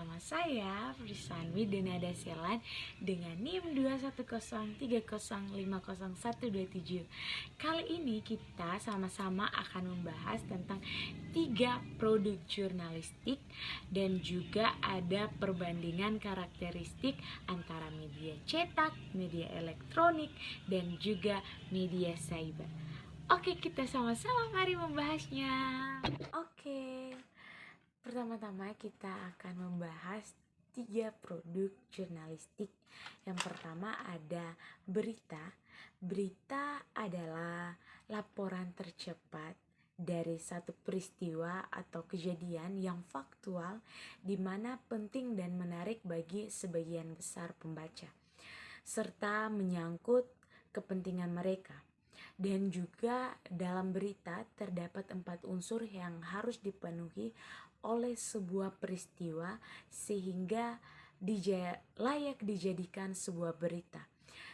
bersama saya Frisanwi Denada Selan dengan NIM 21030500127. Kali ini kita sama-sama akan membahas tentang 3 produk jurnalistik dan juga ada perbandingan karakteristik antara media cetak, media elektronik, dan juga media cyber. Oke, kita sama-sama mari membahasnya. Oke. Pertama-tama kita akan membahas 3 produk jurnalistik. Yang pertama ada berita. Berita adalah laporan tercepat dari satu peristiwa atau kejadian yang faktual di mana penting dan menarik bagi sebagian besar pembaca, serta menyangkut kepentingan mereka. Dan juga dalam berita terdapat 4 unsur yang harus dipenuhi oleh sebuah peristiwa sehingga layak dijadikan sebuah berita.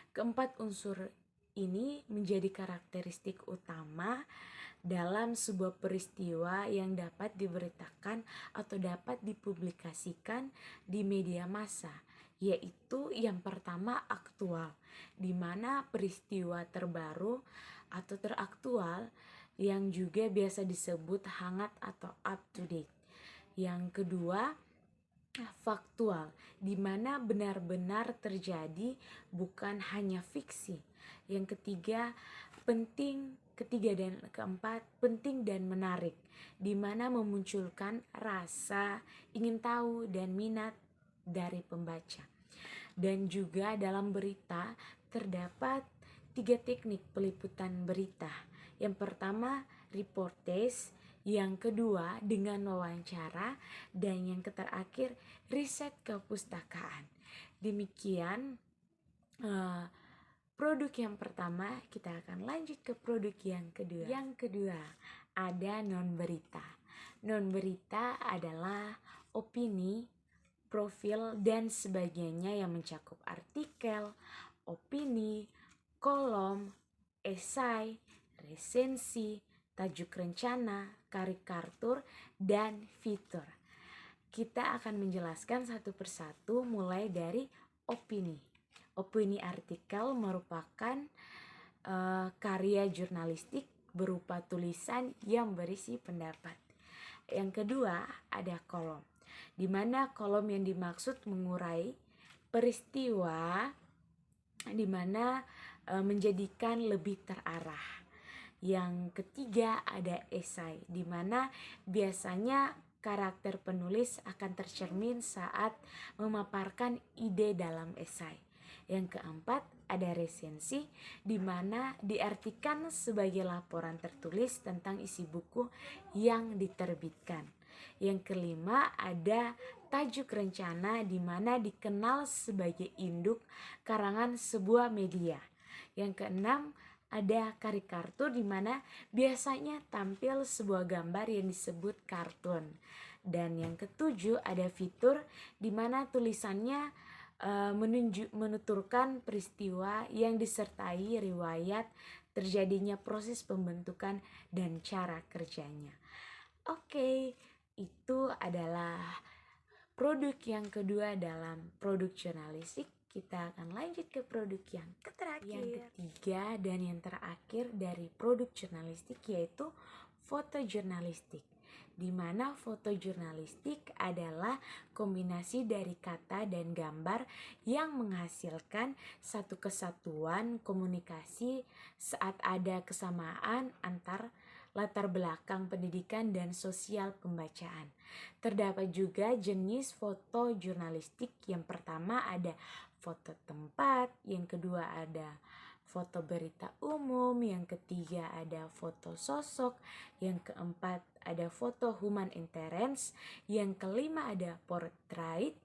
Keempat unsur ini menjadi karakteristik utama dalam sebuah peristiwa yang dapat diberitakan atau dapat dipublikasikan di media massa, yaitu yang pertama aktual, di mana peristiwa terbaru atau teraktual yang juga biasa disebut hangat atau up to date. Yang kedua, faktual, di mana benar-benar terjadi, bukan hanya fiksi. Yang ketiga, dan keempat, penting dan menarik, di mana memunculkan rasa ingin tahu dan minat dari pembaca. Dan juga dalam berita terdapat 3 teknik peliputan berita. Yang pertama, reportage. Yang kedua, dengan wawancara. Dan yang terakhir, riset kepustakaan. Demikian produk yang pertama. Kita akan lanjut ke produk yang kedua. Yang kedua, ada non-berita. Non-berita adalah opini, profil, dan sebagainya yang mencakup artikel, opini, kolom, esai, resensi, tajuk rencana, karikatur, dan fitur. Kita akan menjelaskan satu persatu mulai dari opini. Opini artikel merupakan karya jurnalistik berupa tulisan yang berisi pendapat. Yang kedua ada kolom, di mana kolom yang dimaksud mengurai peristiwa di mana menjadikan lebih terarah. Yang ketiga ada esai, di mana biasanya karakter penulis akan tercermin saat memaparkan ide dalam esai. Yang keempat ada resensi, di mana diartikan sebagai laporan tertulis tentang isi buku yang diterbitkan. Yang kelima ada tajuk rencana, di mana dikenal sebagai induk karangan sebuah media. Yang keenam ada karikatur, di mana biasanya tampil sebuah gambar yang disebut kartun. Dan yang ketujuh ada fitur, di mana tulisannya menuturkan peristiwa yang disertai riwayat terjadinya proses pembentukan dan cara kerjanya. Oke, itu adalah produk yang kedua dalam produk jurnalistik. Kita akan lanjut ke produk yang terakhir. Yang ketiga dan yang terakhir dari produk jurnalistik yaitu fotojurnalistik, di mana fotojurnalistik adalah kombinasi dari kata dan gambar yang menghasilkan satu kesatuan komunikasi saat ada kesamaan antar latar belakang pendidikan dan sosial pembacaan. Terdapat juga jenis foto jurnalistik. Yang pertama ada foto tempat, yang kedua ada foto berita umum, yang ketiga ada foto sosok, yang keempat ada foto human interest, yang kelima ada portrait,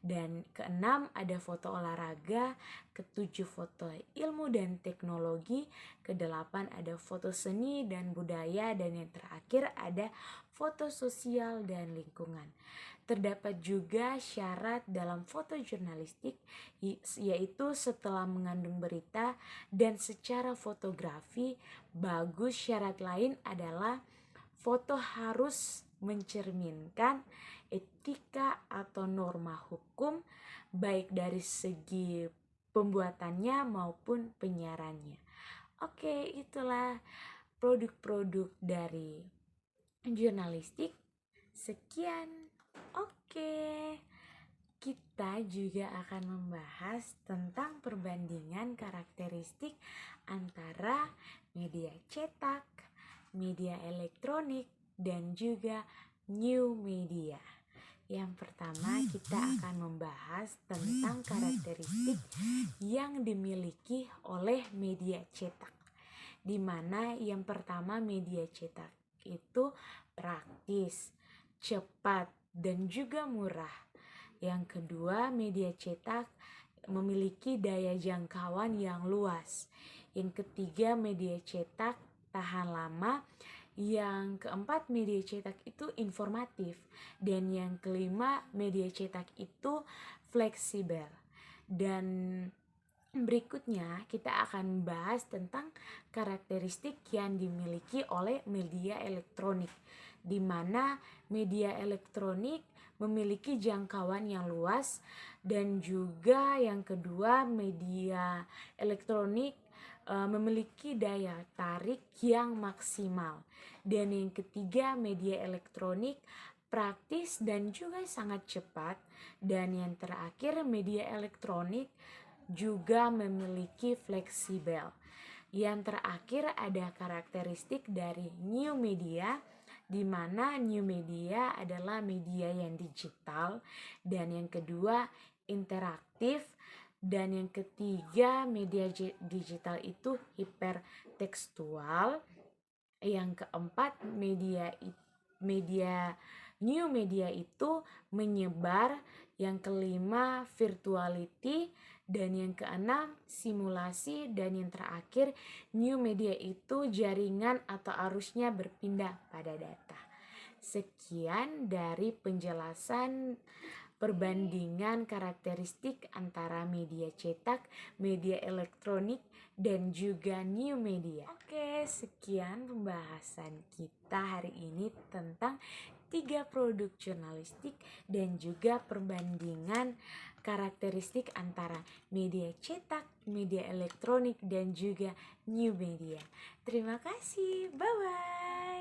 dan keenam ada foto olahraga, ketujuh foto ilmu dan teknologi, kedelapan ada foto seni dan budaya, dan yang terakhir ada foto sosial dan lingkungan. Terdapat juga syarat dalam foto jurnalistik, yaitu setelah mengandung berita dan secara fotografi bagus. Syarat lain adalah foto harus mencerminkan etika atau norma hukum, baik dari segi pembuatannya maupun penyiarannya. Oke, itulah produk-produk dari jurnalistik. Sekian. Oke. Kita juga akan membahas tentang perbandingan karakteristik antara media cetak, media elektronik, dan juga new media. Yang pertama, kita akan membahas tentang karakteristik yang dimiliki oleh media cetak. Di mana yang pertama, media cetak itu praktis, cepat, dan juga murah. Yang kedua, media cetak memiliki daya jangkauan yang luas. Yang ketiga, media cetak tahan lama. Yang keempat, media cetak itu informatif. Dan yang kelima, media cetak itu fleksibel. Dan berikutnya kita akan bahas tentang karakteristik yang dimiliki oleh media elektronik, di mana media elektronik memiliki jangkauan yang luas, dan juga yang kedua, media elektronik memiliki daya tarik yang maksimal, dan yang ketiga, media elektronik praktis dan juga sangat cepat, dan yang terakhir, media elektronik juga memiliki fleksibel. Yang terakhir ada karakteristik dari new media, di mana new media adalah media yang digital, dan yang kedua interaktif, dan yang ketiga media digital itu hipertekstual. Yang keempat, new media itu menyebar. Yang kelima, virtuality, dan yang keenam, simulasi, dan yang terakhir, new media itu jaringan atau arusnya berpindah pada data. Sekian dari penjelasan perbandingan karakteristik antara media cetak, media elektronik, dan juga new media. Oke, sekian pembahasan kita hari ini tentang 3 produk jurnalistik dan juga perbandingan karakteristik antara media cetak, media elektronik, dan juga new media. Terima kasih, bye-bye.